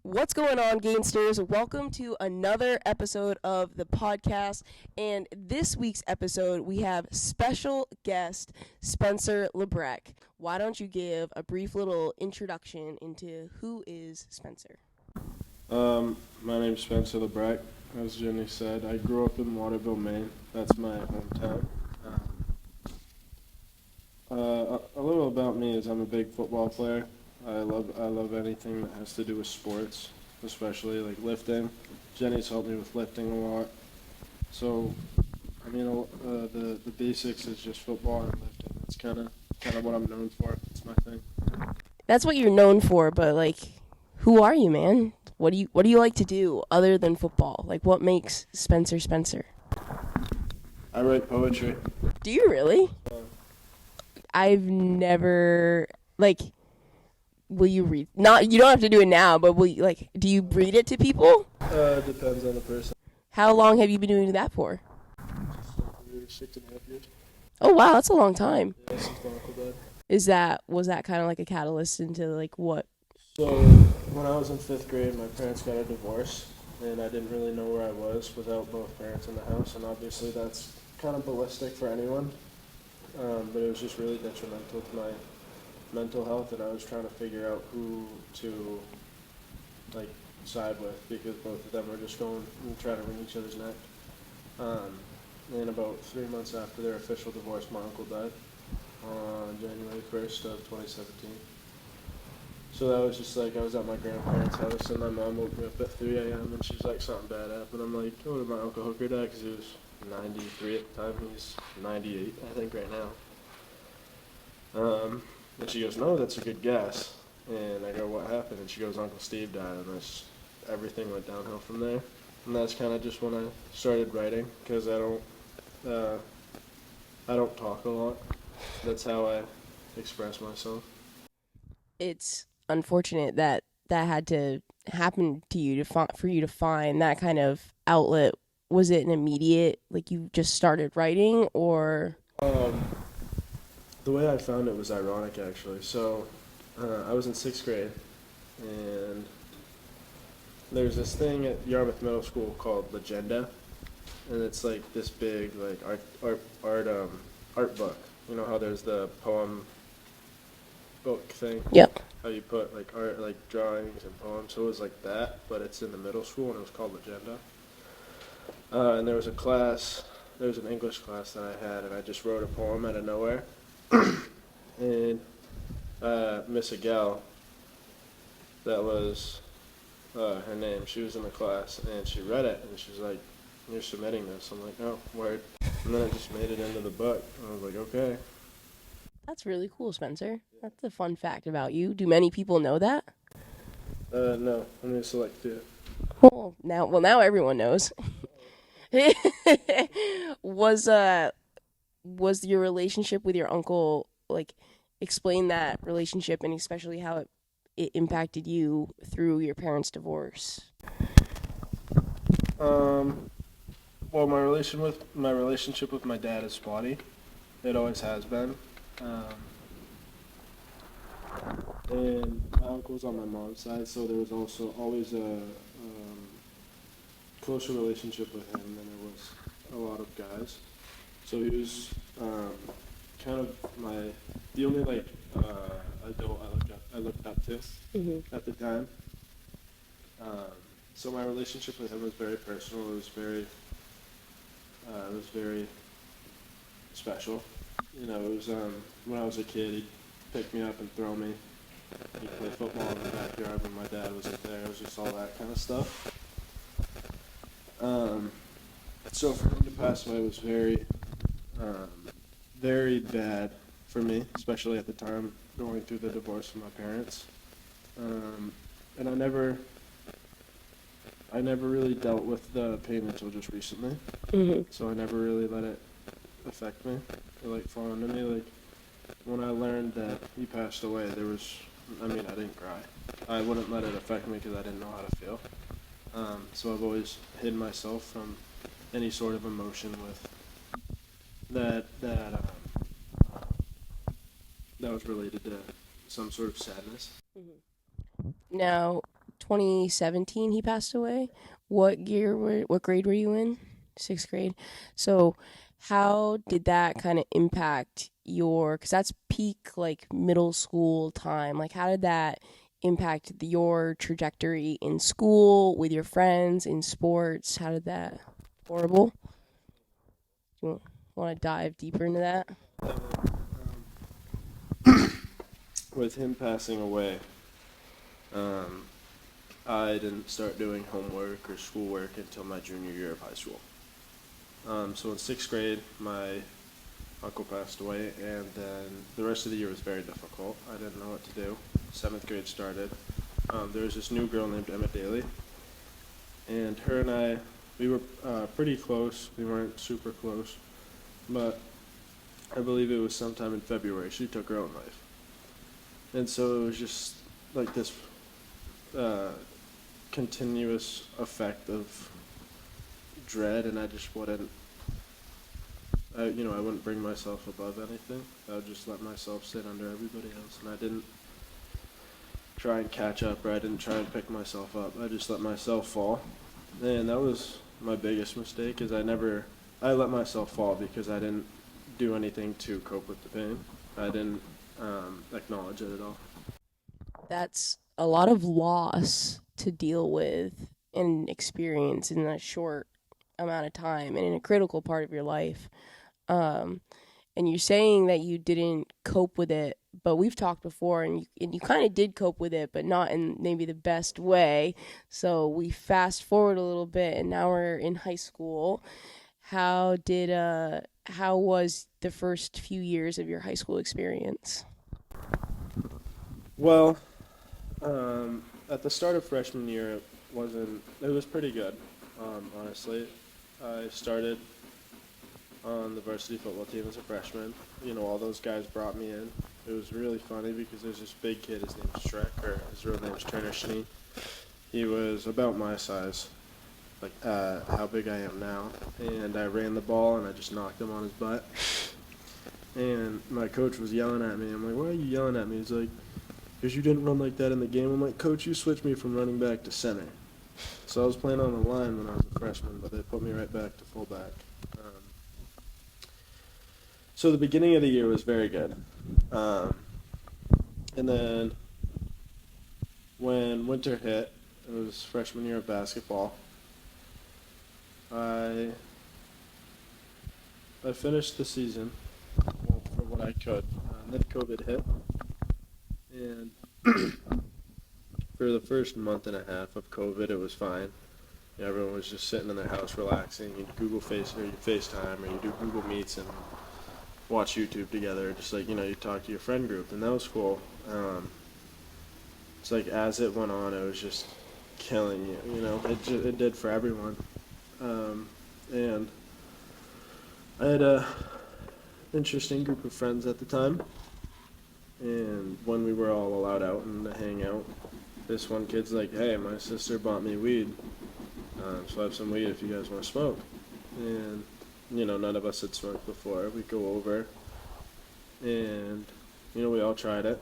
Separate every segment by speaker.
Speaker 1: What's going on, Gainsters? Welcome to another episode of the podcast. And this week's episode, we have special guest Spencer LaBrecque. Why don't you give a brief little introduction into who is Spencer?
Speaker 2: My name's Spencer LaBrecque. As Jenny said, I grew up in Waterville, Maine. That's my hometown. A little about me is I'm a big football player. I love anything that has to do with sports, especially like lifting. Jenny's helped me with lifting a lot. So, I mean, the basics is just football and lifting. That's kind of what I'm known for. It's my thing.
Speaker 1: That's what you're known for, but like, who are you, man? What do you like to do other than football? Like, what makes Spencer Spencer?
Speaker 2: I write poetry.
Speaker 1: Do you really? I've never, like, will you read? Not, you don't have to do it now, but do you read it to people?
Speaker 2: Depends on the person.
Speaker 1: How long have you been doing that for?
Speaker 2: 6.5 years.
Speaker 1: Oh, wow, that's a long time.
Speaker 2: Yeah, since my uncle died.
Speaker 1: Was that kind of like a catalyst into like what?
Speaker 2: So, when I was in 5th grade, my parents got a divorce, and I didn't really know where I was without both parents in the house, and obviously that's kind of ballistic for anyone, but it was just really detrimental to my mental health, and I was trying to figure out who to, like, side with, because both of them were just going and trying to wring each other's neck. And about 3 months after their official divorce, my uncle died on January 1st of 2017. So that was just like, I was at my grandparents' house, and my mom woke me up at 3 a.m., and she's like, something bad happened. I'm like, oh, did my Uncle Hooker die? Because he was 93 at the time. He's 98, I think, right now. And she goes, no, that's a good guess. And I go, what happened? And she goes, Uncle Steve died, and everything went downhill from there. And that's kind of just when I started writing, because I don't talk a lot. That's how I express myself.
Speaker 1: It's unfortunate that had to happen to you for you to find that kind of outlet. Was it an immediate, like you just started writing, or?
Speaker 2: The way I found it was ironic, actually. So, I was in 6th grade, and there's this thing at Yarmouth Middle School called Legenda, and it's like this big like art book. You know how there's the poem book thing?
Speaker 1: Yep.
Speaker 2: How you put like art, like drawings and poems. So it was like that, but it's in the middle school, and it was called Legenda. And there was an English class that I had, and I just wrote a poem out of nowhere. And Miss Adele, that was her name, she was in the class, and she read it, and she's like, you're submitting this. I'm like, oh, word. And then I just made it into the book. I was like, okay.
Speaker 1: That's really cool, Spencer. That's a fun fact about you. Do many people know that?
Speaker 2: No, I'm going to select two.
Speaker 1: Well, now everyone knows. Was your relationship with your uncle, like, explain that relationship, and especially how it impacted you through your parents' divorce?
Speaker 2: Well, my relationship with my dad is spotty. It always has been. And my uncle's on my mom's side, so there was also always a closer relationship with him than there was a lot of guys. So he was kind of the only adult I looked up to at the time. So my relationship with him was very personal. It was very special. You know, it was when I was a kid, he'd pick me up and throw me. He'd play football in the backyard when my dad wasn't there. It was just all that kind of stuff. So for him to pass away was very, very bad for me, especially at the time going through the divorce from my parents. And I never really dealt with the pain until just recently. So I never really let it affect me or like fall into me. Like when I learned that he passed away, I didn't cry. I wouldn't let it affect me because I didn't know how to feel. So I've always hid myself from any sort of emotion with that was related to some sort of sadness.
Speaker 1: Now, 2017 he passed away. What grade were you in? 6th grade. So how did that kind of impact because that's peak like middle school time. Like how did that impact your trajectory in school, with your friends, in sports? How did that? Horrible? Do you want to dive deeper into that?
Speaker 2: With him passing away, I didn't start doing homework or schoolwork until my junior year of high school. So in 6th grade, my uncle passed away, and then the rest of the year was very difficult. I didn't know what to do. 7th grade started. There was this new girl named Emma Daly, and her and I, we were pretty close. We weren't super close, but I believe it was sometime in February she took her own life. And so it was just like this continuous effect of dread, and I just wouldn't, I wouldn't bring myself above anything. I would just let myself sit under everybody else, and I didn't try and catch up, or I didn't try and pick myself up. I just let myself fall, and that was my biggest mistake. Is I let myself fall because I didn't do anything to cope with the pain. I didn't acknowledge it at all.
Speaker 1: That's a lot of loss to deal with and experience in a short amount of time and in a critical part of your life. And you're saying that you didn't cope with it, but we've talked before, and you kind of did cope with it, but not in maybe the best way. So we fast forward a little bit, and now we're in high school. How was the first few years of your high school experience?
Speaker 2: Well, at the start of freshman year, it was pretty good, honestly. I started on the varsity football team as a freshman. All those guys brought me in. It was really funny because there's this big kid, his name's Shrek, or his real name's Turner Schnee. He was about my size, like how big I am now, and I ran the ball and I just knocked him on his butt. And my coach was yelling at me. I'm like, why are you yelling at me? He's like, because you didn't run like that in the game. I'm like, Coach, you switched me from running back to center. So I was playing on the line when I was a freshman, but they put me right back to fullback. So the beginning of the year was very good. And then when winter hit, it was freshman year of basketball, I finished the season for what I could. Then COVID hit. And for the first month and a half of COVID, it was fine. Everyone was just sitting in their house relaxing. You'd Google Face or you'd FaceTime, or you do Google Meets and watch YouTube together. Just like, you talk to your friend group, and that was cool. It's like as it went on, it was just killing you. It did for everyone. And I had a interesting group of friends at the time. And when we were all allowed out and to hang out, this one kid's like, hey, my sister bought me weed, so I have some weed if you guys want to smoke. And, none of us had smoked before. We go over, and, we all tried it.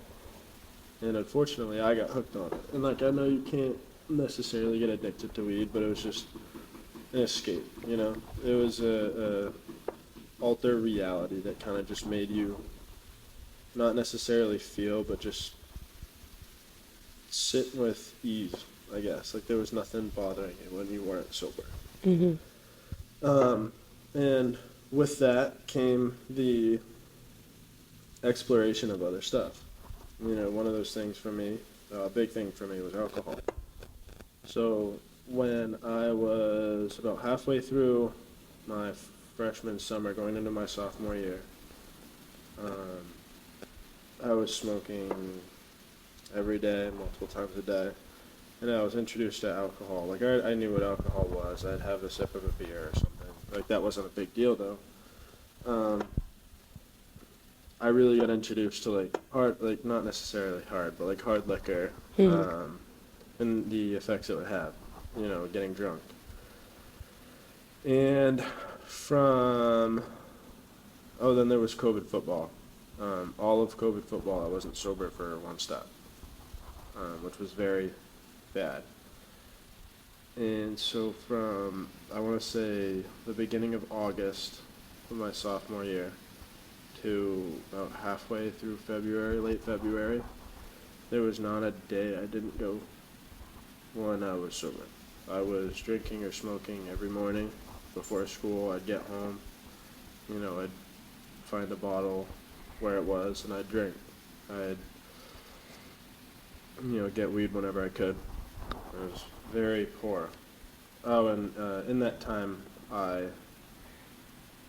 Speaker 2: And unfortunately, I got hooked on it. And, I know you can't necessarily get addicted to weed, but it was just an escape, It was a alter reality that kind of just made you not necessarily feel, but just sit with ease, I guess. Like there was nothing bothering you when you weren't sober.
Speaker 1: Mm-hmm.
Speaker 2: And with that came the exploration of other stuff. One of those things for me, a big thing for me was alcohol. So when I was about halfway through my freshman summer, going into my sophomore year, I was smoking every day, multiple times a day, and I was introduced to alcohol. Like, I knew what alcohol was. I'd have a sip of a beer or something. Like, that wasn't a big deal, though. I really got introduced to, hard, not necessarily hard, but, hard liquor, and the effects it would have, getting drunk. And then there was COVID football. All of COVID football, I wasn't sober for one step, which was very bad. And so from, I want to say, the beginning of August of my sophomore year to about halfway through February, late February, there was not a day I didn't go when I was sober. I was drinking or smoking every morning before school. I'd get home, I'd find a bottle where it was and I'd drink. I'd, get weed whenever I could. I was very poor. Oh, and in that time, my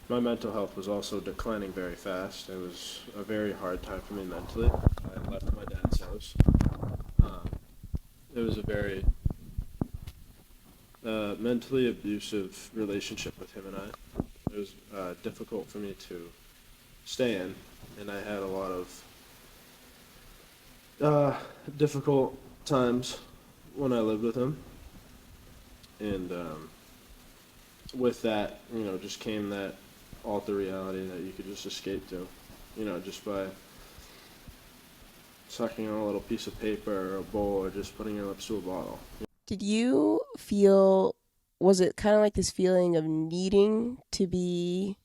Speaker 2: mental health was also declining very fast. It was a very hard time for me mentally. I left my dad's house. It was a very mentally abusive relationship with him and I. It was difficult for me to stay in, and I had a lot of difficult times when I lived with him. And with that, just came that alter reality that you could just escape to, just by sucking on a little piece of paper or a bowl or just putting your lips to a bottle.
Speaker 1: Did you feel, was it kind of like this feeling of needing to be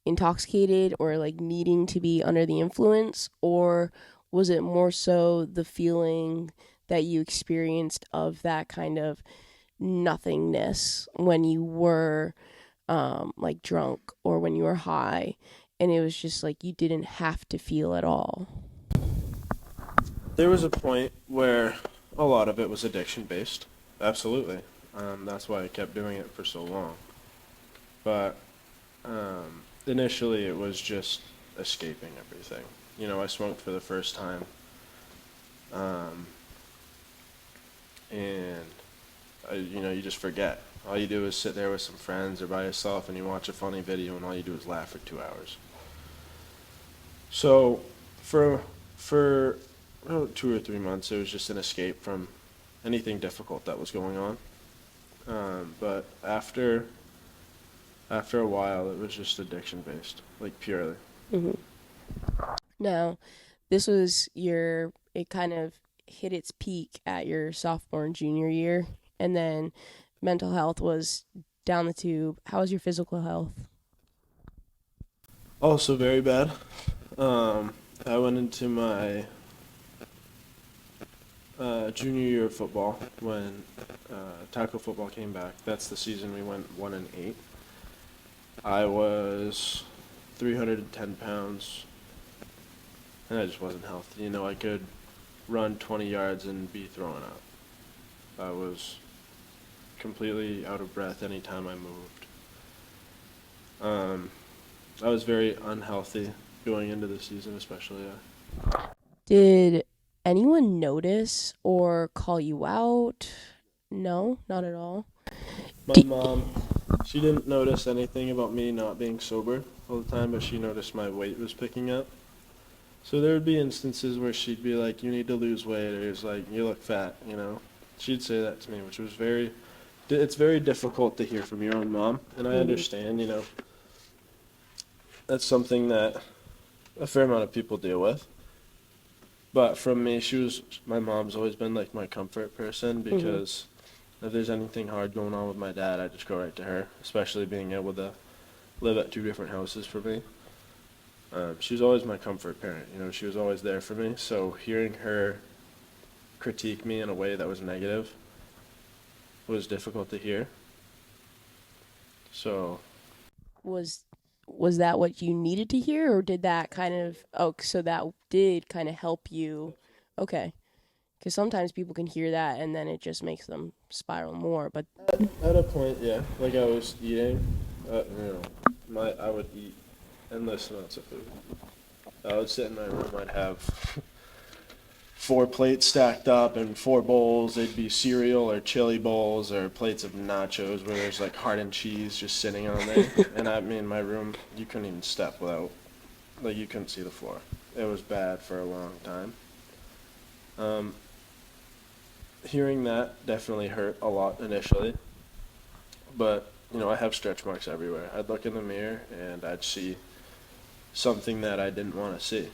Speaker 1: intoxicated or like needing to be under the influence, or was it more so the feeling that you experienced of that kind of nothingness when you were like drunk or when you were high, and it was just like you didn't have to feel at all?
Speaker 2: There was a point where a lot of it was addiction based. Absolutely. That's why I kept doing it for so long. But initially it was just escaping everything. I smoked for the first time. And you just forget. All you do is sit there with some friends or by yourself and you watch a funny video and all you do is laugh for 2 hours. So for 2 or 3 months, it was just an escape from anything difficult that was going on. But after a while, it was just addiction based, like purely.
Speaker 1: Mm-hmm. Now, this was it kind of hit its peak at your sophomore and junior year, and then mental health was down the tube. How was your physical health?
Speaker 2: Also very bad. I went into my junior year of football when tackle football came back. That's the season we went 1-8. I was 310 pounds, and I just wasn't healthy. I could run 20 yards and be throwing up. I was completely out of breath anytime I moved. I was very unhealthy going into the season, especially.
Speaker 1: Did anyone notice or call you out? No, not at all.
Speaker 2: My mom, she didn't notice anything about me not being sober all the time, but she noticed my weight was picking up. So there would be instances where she'd be like, you need to lose weight, or it's like, you look fat, She'd say that to me, which was it's very difficult to hear from your own mom, and I understand, that's something that a fair amount of people deal with. But from me, my mom's always been like my comfort person, because if there's anything hard going on with my dad, I just go right to her, especially being able to live at 2 different houses for me. She was always my comfort parent, she was always there for me. So hearing her critique me in a way that was negative was difficult to hear. So
Speaker 1: was that what you needed to hear, or did that so that did kind of help you? Okay. Because sometimes people can hear that and then it just makes them spiral more. But
Speaker 2: at a point, yeah, like I was eating, I would eat endless amounts of food. I would sit in my room, I'd have 4 plates stacked up and 4 bowls. They'd be cereal or chili bowls or plates of nachos where there's like heart and cheese just sitting on there. And in my room, you couldn't even step without, you couldn't see the floor. It was bad for a long time. Hearing that definitely hurt a lot initially, but I have stretch marks everywhere. I'd look in the mirror and I'd see something that I didn't want to see.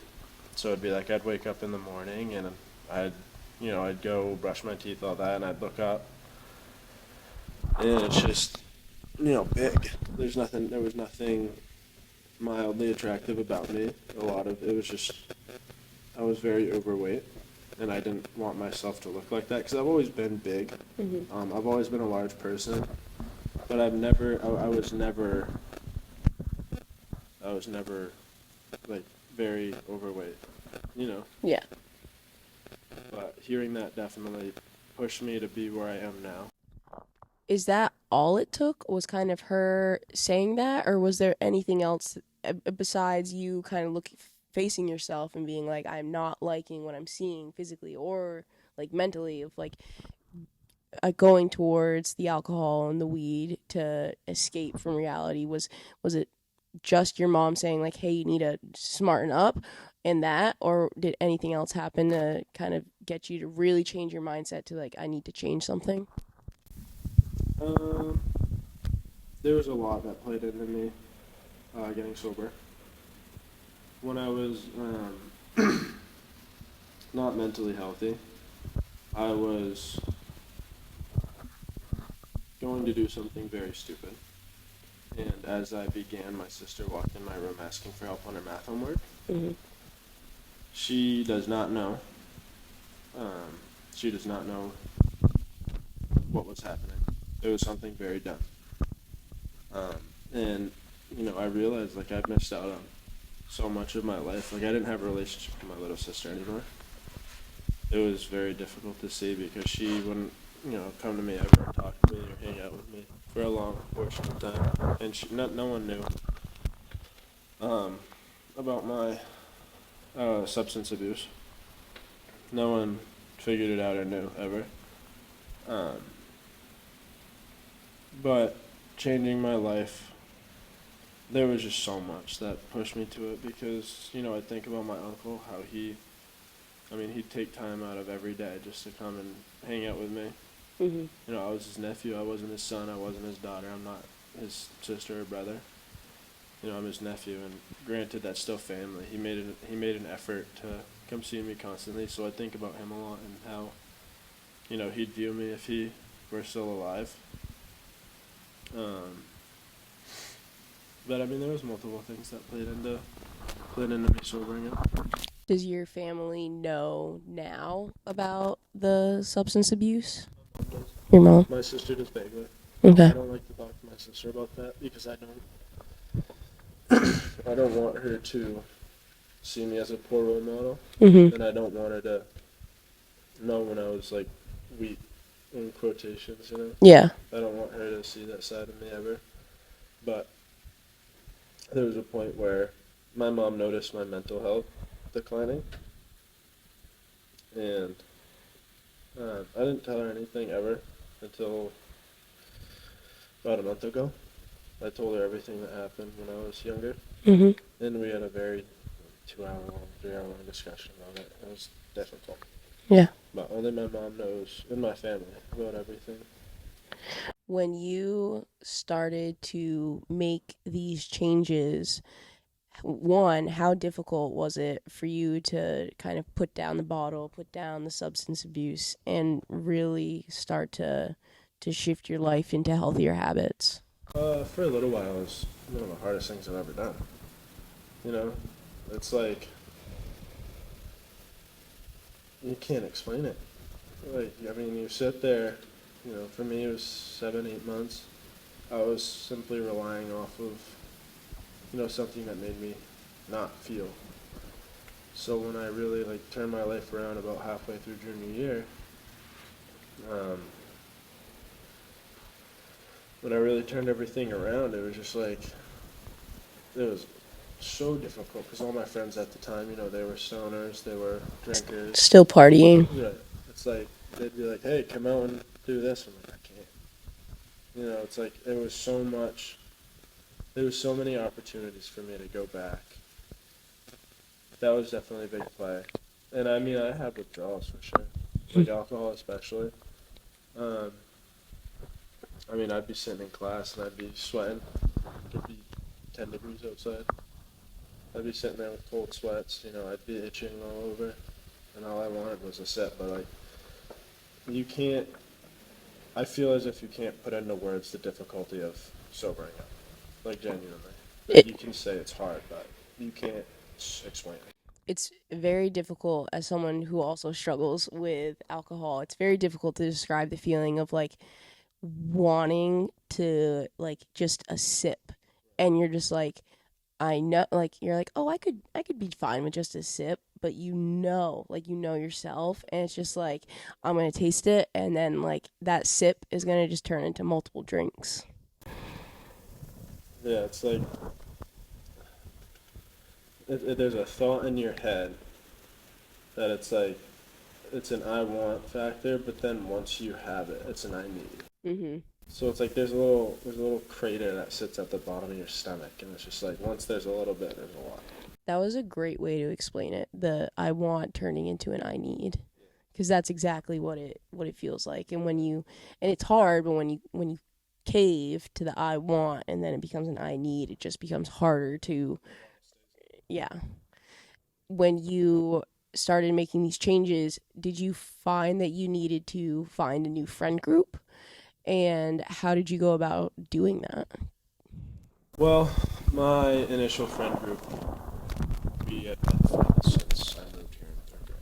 Speaker 2: So it'd be like I'd wake up in the morning and I'd go brush my teeth, all that, and I'd look up and it's just, big. There was nothing mildly attractive about me. It was just, I was very overweight, and I didn't want myself to look like that because I've always been big. I've always been a large person, but I was never like very overweight,
Speaker 1: Yeah.
Speaker 2: But hearing that definitely pushed me to be where I am now.
Speaker 1: Is that all it took? Was kind of her saying that, or was there anything else besides you kind of facing yourself and being like, I'm not liking what I'm seeing physically or like mentally, of like going towards the alcohol and the weed to escape from reality? Was it just your mom saying like, hey, you need to smarten up and that, or did anything else happen to kind of get you to really change your mindset to like, I need to change something?
Speaker 2: There was a lot that played into me getting sober. When I was not mentally healthy, I was going to do something very stupid. And as I began, my sister walked in my room asking for help on her math homework. She does not know. She does not know what was happening. It was something very dumb. And, I realized, like, I've missed out on so much of my life. Like, I didn't have a relationship with my little sister anymore. It was very difficult to see because she wouldn't, come to me ever, talk to me, or hang out with me for a long portion of time. And no one knew about my substance abuse. No one figured it out or knew ever. But changing my life, there was just so much that pushed me to it because, I think about my uncle, how he'd take time out of every day just to come and hang out with me. I was his nephew. I wasn't his son. I wasn't his daughter. I'm not his sister or brother. I'm his nephew, and granted, that's still family. He made an effort to come see me constantly, so I think about him a lot and how, he'd view me if he were still alive. But there was multiple things that played into me sobering up.
Speaker 1: Does your family know now about the substance abuse? Your mom?
Speaker 2: My sister does vaguely.
Speaker 1: Okay.
Speaker 2: I don't like to talk to my sister about that because I don't want her to see me as a poor role model, and I don't want her to know when I was like weak in quotations,
Speaker 1: Yeah.
Speaker 2: I don't want her to see that side of me ever. But there was a point where my mom noticed my mental health declining, and I didn't tell her anything ever until about a month ago. I told her everything that happened when I was younger, and we had a very 2-hour-long, 3-hour-long discussion about it. It was difficult.
Speaker 1: Yeah.
Speaker 2: But only my mom knows, and my family, about everything.
Speaker 1: When you started to make these changes, one, how difficult was it for you to kind of put down the bottle, put down the substance abuse, and really start to shift your life into healthier habits?
Speaker 2: For a little while, it was one of the hardest things I've ever done. It's like, you can't explain it. Like, you sit there, for me it was 7, 8 months. I was simply relying off of, something that made me not feel. So when I really, turned my life around about halfway through junior year, when I really turned everything around, it was just it was so difficult because all my friends at the time, they were stoners, they were drinkers.
Speaker 1: Still partying.
Speaker 2: Yeah, it's like, they'd be like, hey, come out and do this. I'm like, I can't. It's like, there was so many opportunities for me to go back. That was definitely a big play. And I had withdrawals for sure, like alcohol especially. I'd be sitting in class and I'd be sweating. It could be 10 degrees outside. I'd be sitting there with cold sweats, I'd be itching all over. And all I wanted was a sip, but you can't I feel as if you can't put into words the difficulty of sobering up, like genuinely. Like you can say it's hard, but you can't explain it.
Speaker 1: It's very difficult as someone who also struggles with alcohol. It's very difficult to describe the feeling of like wanting to like just a sip, and you're just like, I know, like you're like, oh, I could be fine with just a sip, but like you know yourself, and it's just like I'm gonna taste it, and then like that sip is gonna just turn into multiple drinks.
Speaker 2: Yeah, it's like there's a thought in your head that it's like it's an I want factor, but then once you have it, it's an I need.
Speaker 1: Mm-hmm.
Speaker 2: So it's like there's a little crater that sits at the bottom of your stomach, and it's just like once there's a little bit, there's a lot.
Speaker 1: That was a great way to explain it. The I want turning into an I need, because that's exactly what it feels like. And it's hard, but when you cave to the I want and then it becomes an I need, it just becomes harder to, yeah. When you started making these changes, did you find that you needed to find a new friend group? And how did you go about doing that?
Speaker 2: Well, my initial friend group, we had been friends since I moved here in third grade.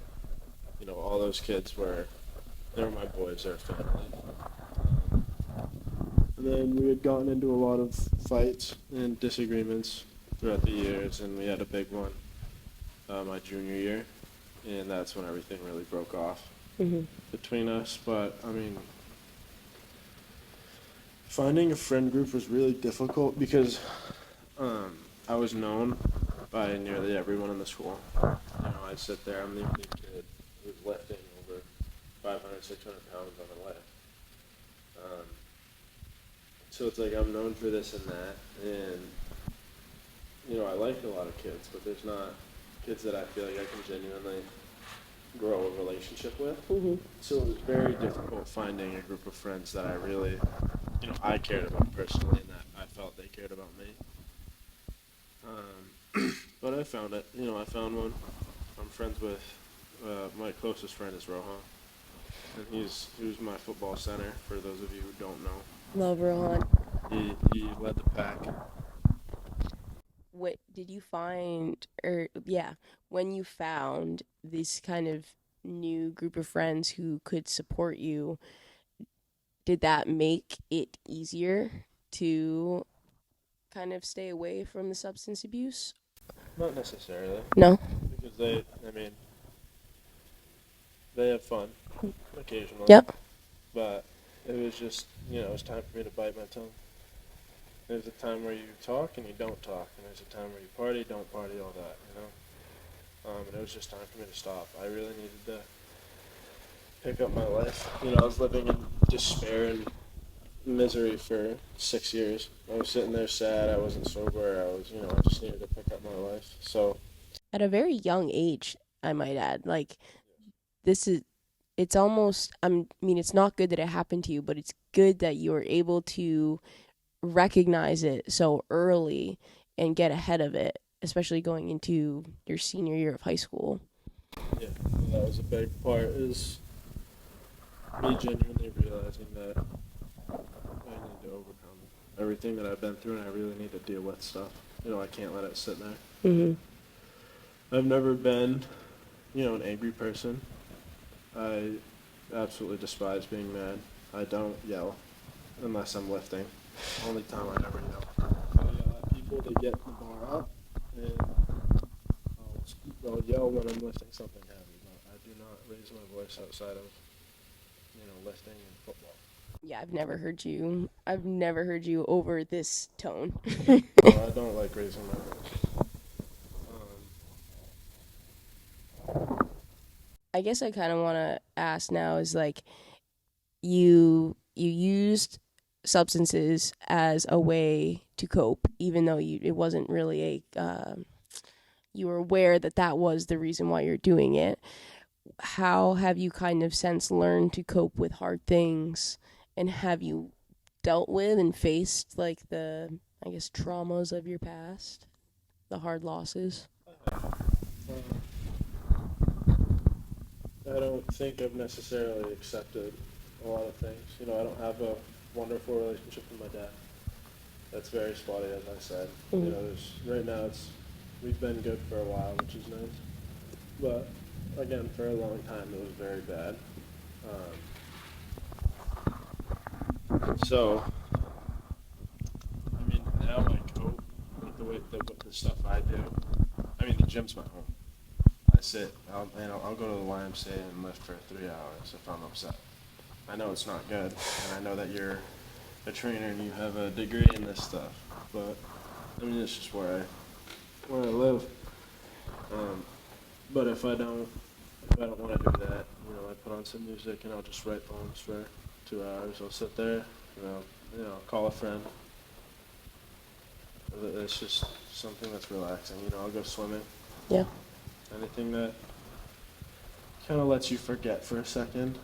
Speaker 2: You know, all those kids they were my boys, they were family. And then we had gotten into a lot of fights and disagreements throughout the years, and we had a big one my junior year, and that's when everything really broke off between us. But, I mean, finding a friend group was really difficult because I was known by nearly everyone in the school. You know, I'd sit there, I'm the only kid who's lifting over 500, 600 pounds on a lift. So it's like I'm known for this and that, and, you know, I like a lot of kids, but there's not kids that I feel like I can genuinely grow a relationship with. So it was very difficult finding a group of friends that I really, you know, I cared about personally and that I felt they cared about me. But I found it. You know, I found one. I'm friends with, my closest friend is Rohan, and he was my football center, for those of you who don't know.
Speaker 1: Love Rohan.
Speaker 2: He led the pack.
Speaker 1: What did you find, when you found this kind of new group of friends who could support you, did that make it easier to kind of stay away from the substance abuse?
Speaker 2: Not necessarily.
Speaker 1: No?
Speaker 2: Because they have fun occasionally.
Speaker 1: Yep.
Speaker 2: But it was just, you know, it was time for me to bite my tongue. There's a time where you talk and you don't talk, and there's a time where you party, don't party, all that, you know? And it was just time for me to stop. I really needed to pick up my life. You know, I was living in despair and misery for 6 years. I was sitting there sad, I wasn't sober, I just needed to pick up my life. So
Speaker 1: At a very young age, I might add, like, it's almost, it's not good that it happened to you, but it's good that you were able to recognize it so early and get ahead of it, especially going into your senior year of high school.
Speaker 2: Yeah, that was a big part, is me genuinely realizing that I need to overcome everything that I've been through, and I really need to deal with stuff. You know, I can't let it sit there. I've never been, you know, an angry person. I absolutely despise being mad. I don't yell unless I'm lifting. Only time I ever yell. I yell at people to get the bar up, and I'll yell when I'm lifting something heavy, but I do not raise my voice outside of, you know, lifting and football.
Speaker 1: Yeah, I've never heard you over this tone.
Speaker 2: No, I don't like raising my voice.
Speaker 1: I guess I kind of want to ask now is like, you used substances as a way to cope, even though it wasn't really you were aware that was the reason why you're doing it. How have you kind of since learned to cope with hard things, and have you dealt with and faced like the, I guess, traumas of your past, the hard losses?
Speaker 2: I don't think I've necessarily accepted a lot of things. You know, I don't have a wonderful relationship with my dad. That's very spotty, as I said.
Speaker 1: Mhm.
Speaker 2: You know, right now we've been good for a while, which is nice. But again, for a long time, it was very bad. So, I mean, now I cope with the stuff I do. I mean, the gym's my home. I'll go to the YMCA and lift for 3 hours if I'm upset. I know it's not good, and I know that you're a trainer and you have a degree in this stuff, but I mean, it's just where I live. But if I don't want to do that, you know, I put on some music and I'll just write poems for 2 hours. I'll sit there, call a friend. It's just something that's relaxing. You know, I'll go swimming.
Speaker 1: Yeah.
Speaker 2: Anything that kind of lets you forget for a second.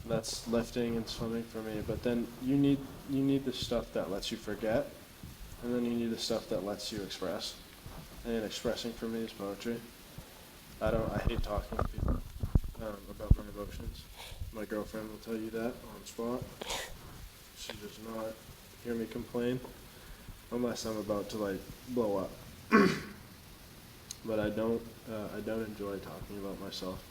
Speaker 2: That's lifting and swimming for me. But then you need the stuff that lets you forget, and then you need the stuff that lets you express. And expressing for me is poetry. I hate talking to people about my emotions. My girlfriend will tell you that on spot. She does not hear me complain unless I'm about to blow up. But I don't enjoy talking about myself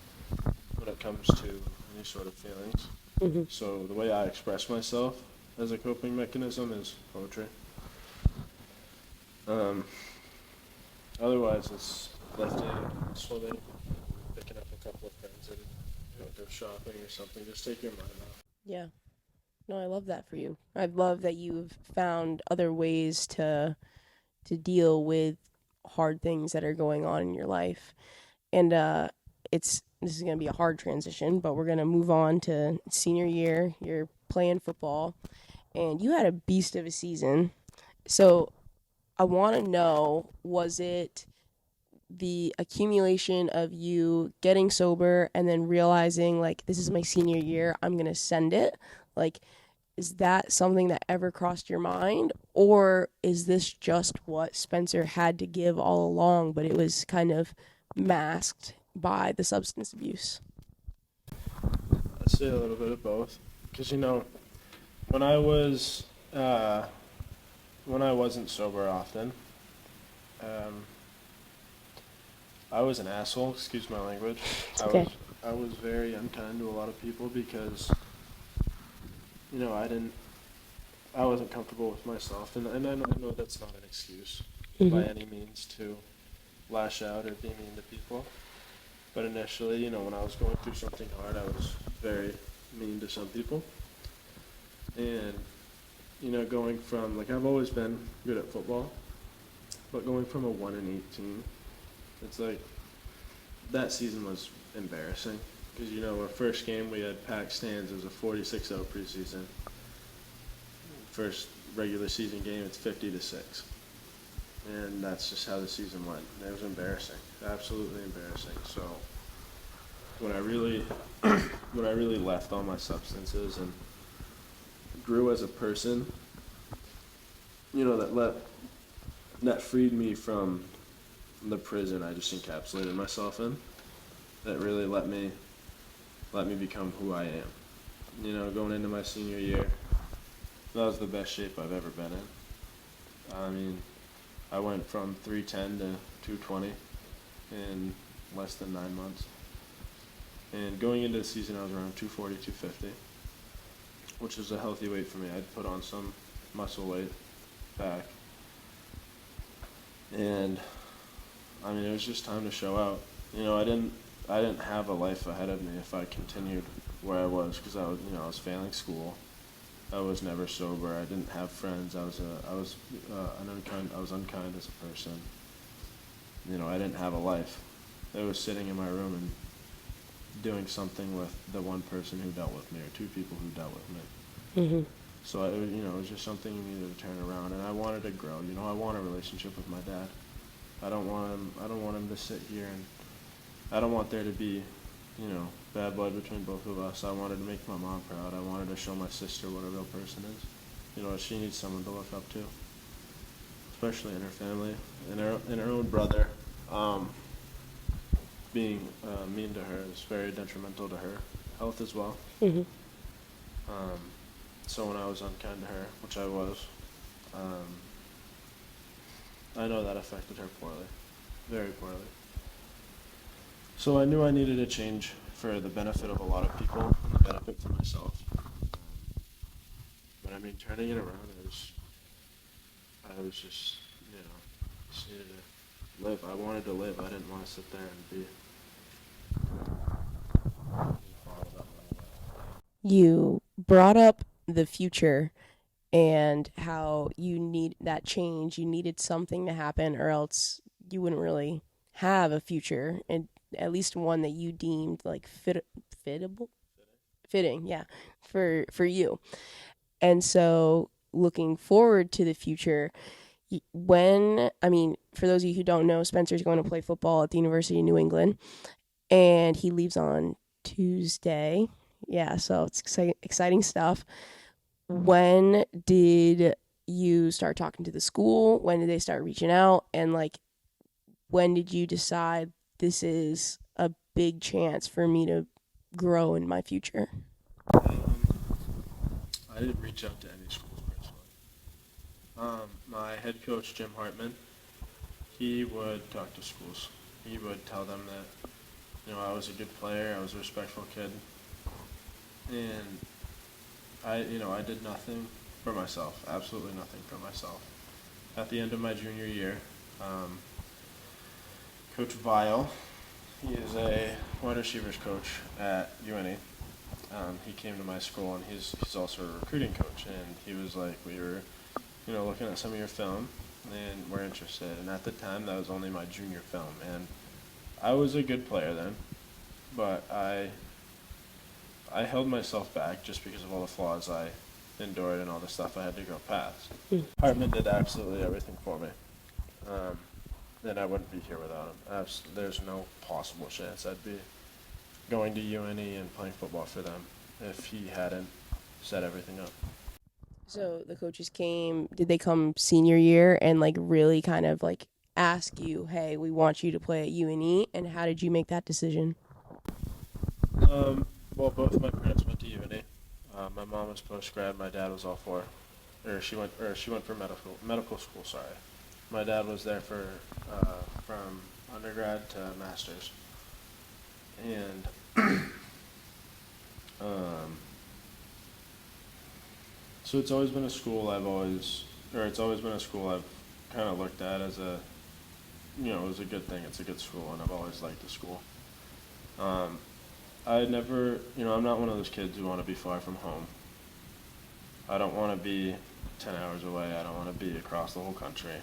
Speaker 2: when it comes to any sort of feelings.
Speaker 1: Mm-hmm.
Speaker 2: So the way I express myself as a coping mechanism is poetry. Otherwise, it's lifting, swimming, picking up a couple of friends and go shopping or something. Just take your mind off.
Speaker 1: Yeah. No, I love that for you. I love that you've found other ways to deal with hard things that are going on in your life. And this is going to be a hard transition, but we're going to move on to senior year. You're playing football, and you had a beast of a season. So I want to know, was it the accumulation of you getting sober and then realizing, like, this is my senior year, I'm going to send it? Like, is that something that ever crossed your mind? Or is this just what Spencer had to give all along, but it was kind of masked by the substance abuse?
Speaker 2: I'd say a little bit of both. Because, when I wasn't sober often, I was an asshole, excuse my language.
Speaker 1: Okay.
Speaker 2: I was very unkind to a lot of people because, I wasn't comfortable with myself. And I know that's not an excuse by any means to lash out or be mean to people. But initially, when I was going through something hard, I was very mean to some people. And, going from, I've always been good at football, but going from a 1-18, it's that season was embarrassing. Because, our first game, we had packed stands. It was a 46-0 preseason. First regular season game, it's 50-6. And that's just how the season went. It was embarrassing, absolutely embarrassing. So when I really left all my substances and grew as a person, that freed me from the prison I just encapsulated myself in. That really let me become who I am. Going into my senior year, that was the best shape I've ever been in. I mean, I went from 310 to 220 in less than 9 months. And going into the season, I was around 240, 250, which is a healthy weight for me. I'd put on some muscle weight back. And, I mean, it was just time to show out. I didn't have a life ahead of me if I continued where I was, because I was failing school. I was never sober. I didn't have friends. I was unkind as a person. I didn't have a life. I was sitting in my room and doing something with the one person who dealt with me, or two people who dealt with me.
Speaker 1: Mm-hmm.
Speaker 2: So it was just something you needed to turn around, and I wanted to grow. I want a relationship with my dad. I don't want him to sit here, and I don't want there to be, bad blood between both of us. I wanted to make my mom proud. I wanted to show my sister what a real person is. She needs someone to look up to, especially in her family, and her own brother. Being mean to her is very detrimental to her health as well.
Speaker 1: Mm-hmm.
Speaker 2: So when I was unkind to her, which I was, I know that affected her poorly, very poorly. So I knew I needed a change for the benefit of a lot of people and the benefit for myself. But I mean, turning it around, I was just, just needed to live. I wanted to live. I didn't want to sit there and be bottled up.
Speaker 1: You brought up the future and how you need that change. You needed something to happen, or else you wouldn't really have a future, and at least one that you deemed like fitting, yeah, for you. And so, looking forward to the future, for those of you who don't know, Spencer's going to play football at the University of New England, and he leaves on Tuesday. Yeah, so it's exciting stuff. When did you start talking to the school? When did they start reaching out? And like, when did you decide this is a big chance for me to grow in my future?
Speaker 2: I didn't reach out to any schools personally. My head coach, Jim Hartman, he would talk to schools. He would tell them that, I was a good player, I was a respectful kid, and I did nothing for myself, absolutely nothing for myself. At the end of my junior year, Coach Vile, he is a wide receivers coach at UNE. He came to my school, and he's also a recruiting coach, and he was like, we were, looking at some of your film, and we're interested. And at the time, that was only my junior film, and I was a good player then, but I held myself back just because of all the flaws I endured and all the stuff I had to go past. Hartman did absolutely everything for me. Then I wouldn't be here without him. There's no possible chance I'd be going to UNE and playing football for them if he hadn't set everything up.
Speaker 1: So the coaches came, did they come senior year and like really kind of like ask you, hey, we want you to play at UNE? And how did you make that decision?
Speaker 2: Well, both of my parents went to UNE. My mom was post-grad, my dad was all for, she went for medical school, sorry. My dad was there for, from undergrad to master's. And, so it's always been a school I've kind of looked at as a, it was a good thing. It's a good school, and I've always liked the school. I never, I'm not one of those kids who want to be far from home. I don't want to be 10 hours away. I don't want to be across the whole country.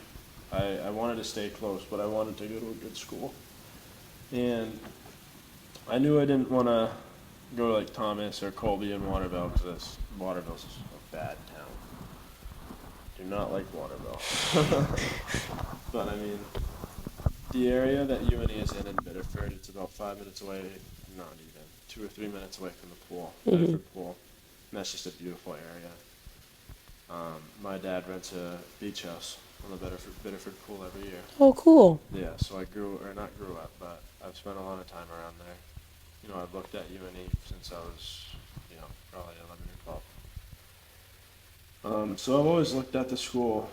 Speaker 2: I wanted to stay close, but I wanted to go to a good school. And I knew I didn't want to go to like Thomas or Colby and Waterville, because Waterville's a bad town. Do not like Waterville. But I mean, the area that UNE is in Biddeford, it's about 5 minutes away, not even, 2 or 3 minutes away from the pool, Biddeford Pool. And that's just a beautiful area. My dad rents a beach house on the Biddeford Pool every year.
Speaker 1: Oh, cool.
Speaker 2: Yeah, so I grew up, but I've spent a lot of time around there. I've looked at UNE since I was, probably 11 or 12. So I've always looked at the school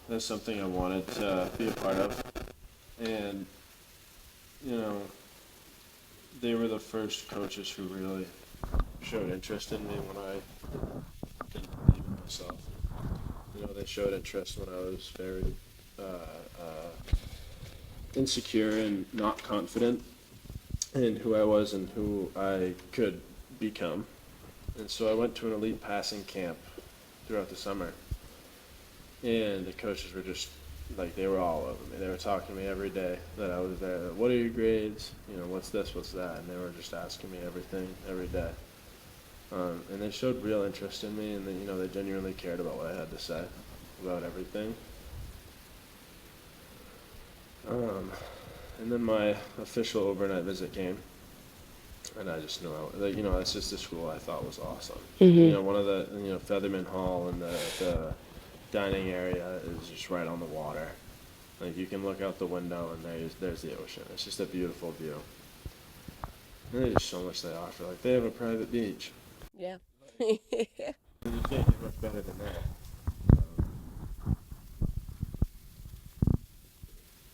Speaker 2: as something I wanted to be a part of. And, they were the first coaches who really showed interest in me when I didn't believe in myself. They showed interest when I was very insecure and not confident in who I was and who I could become. And so I went to an elite passing camp throughout the summer. And the coaches were just, they were all over me. They were talking to me every day that I was there. What are your grades? What's this, what's that? And they were just asking me everything every day. And they showed real interest in me, and they genuinely cared about what I had to say about everything. And then my official overnight visit came, and I just knew, that's just a school I thought was awesome. One of the, Featherman Hall and the dining area is just right on the water. You can look out the window, and there's the ocean. It's just a beautiful view. And there's just so much they offer. They have a private beach.
Speaker 1: Yeah.
Speaker 2: And you can't get much better than that.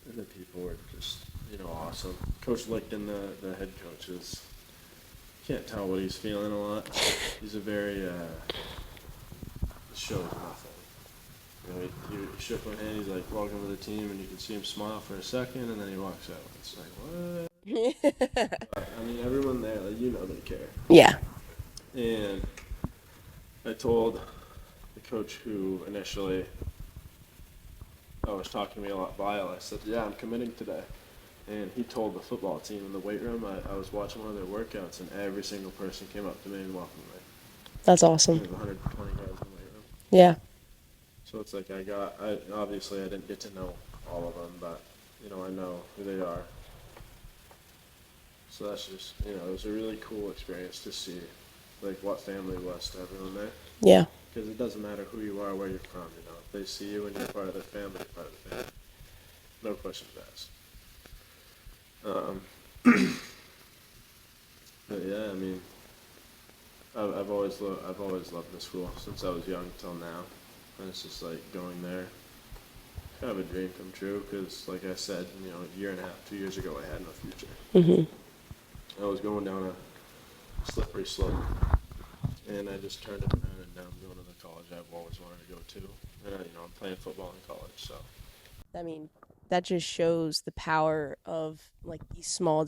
Speaker 2: And the people were just, awesome. Coach Lichten, the head coach, can't tell what he's feeling a lot. He's a very, shows nothing. He shook my hand, he's like, welcome to the team, and you can see him smile for a second, and then he walks out. It's like, what? But, everyone there, they care.
Speaker 1: Yeah.
Speaker 2: And I told the coach who initially was talking to me a lot, Lyle, I said, yeah, I'm committing today. And he told the football team in the weight room, I was watching one of their workouts, and every single person came up to me and welcomed me.
Speaker 1: That's awesome.
Speaker 2: There's 120 guys in the weight room.
Speaker 1: Yeah.
Speaker 2: So it's like obviously I didn't get to know all of them, but, I know who they are. So that's just, it was a really cool experience to see, what family was to everyone there.
Speaker 1: Yeah.
Speaker 2: Because it doesn't matter who you are, where you're from, If they see you and you're part of their family, you're part of the family. No questions asked. But yeah, I've always loved the school since I was young till now. And it's just going there, kind of a dream come true, because like I said, a year and a half, 2 years ago, I had no future.
Speaker 1: Mm-hmm.
Speaker 2: I was going down a slippery slope, and I just turned it around, and now I'm going to the college I've always wanted to go to, and I'm playing football in college, so.
Speaker 1: That just shows the power of these small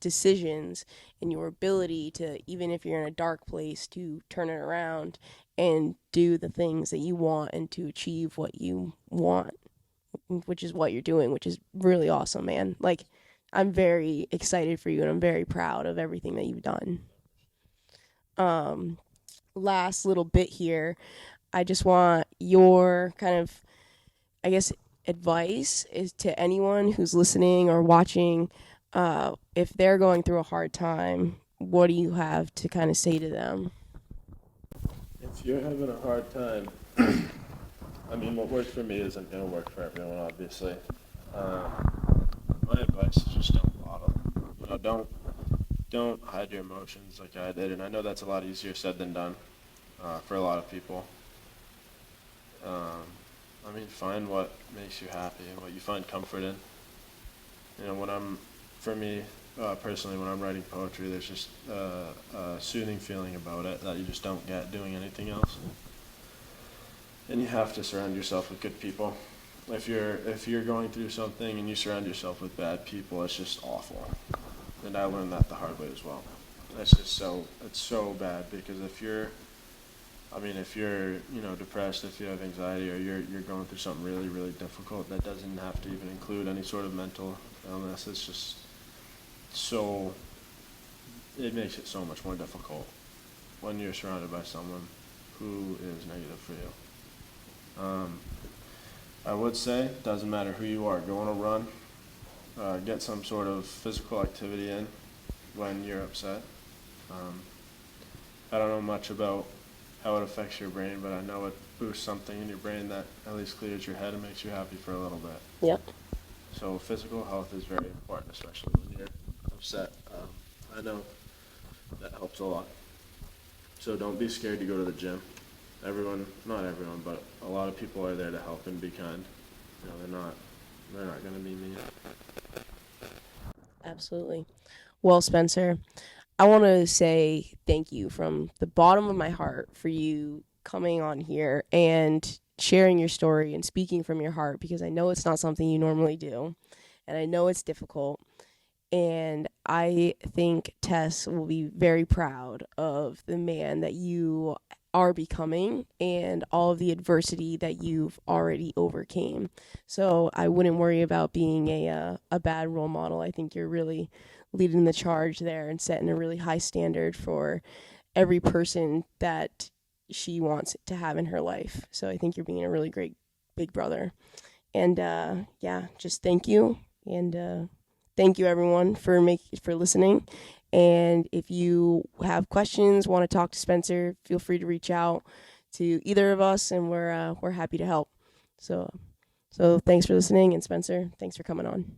Speaker 1: decisions and your ability to, even if you're in a dark place, to turn it around and do the things that you want and to achieve what you want, which is what you're doing, which is really awesome, man. I'm very excited for you, and I'm very proud of everything that you've done. Last little bit here, I just want your kind of, advice is to anyone who's listening or watching. If they're going through a hard time, what do you have to kind of say to them?
Speaker 2: If you're having a hard time, what works for me isn't going to work for everyone, obviously. My advice is just don't bottle. Don't hide your emotions like I did, and I know that's a lot easier said than done for a lot of people. Find what makes you happy and what you find comfort in. Personally, when I'm writing poetry, there's just a soothing feeling about it that you just don't get doing anything else. And you have to surround yourself with good people. If you're going through something and you surround yourself with bad people, it's just awful. And I learned that the hard way as well. It's so bad, because if you're depressed, if you have anxiety, or you're going through something really, really difficult, that doesn't have to even include any sort of mental illness. It's just it makes it so much more difficult when you're surrounded by someone who is negative for you. I would say, doesn't matter who you are, go on a run, get some sort of physical activity in when you're upset. I don't know much about how it affects your brain, but I know it boosts something in your brain that at least clears your head and makes you happy for a little bit.
Speaker 1: Yep.
Speaker 2: So physical health is very important, especially when you're upset. I know that helps a lot. So don't be scared to go to the gym. Not everyone, but a lot of people are there to help and be kind. They're not going to be mean.
Speaker 1: Absolutely. Well, Spencer, I want to say thank you from the bottom of my heart for you coming on here and sharing your story and speaking from your heart, because I know it's not something you normally do, and I know it's difficult. And I think Tess will be very proud of the man that you are becoming and all of the adversity that you've already overcame. So I wouldn't worry about being a bad role model. I think you're really leading the charge there and setting a really high standard for every person that she wants to have in her life. So I think you're being a really great big brother. And just thank you. And thank you everyone for listening. And if you have questions, want to talk to Spencer, feel free to reach out to either of us, and we're happy to help. So thanks for listening, and Spencer, thanks for coming on.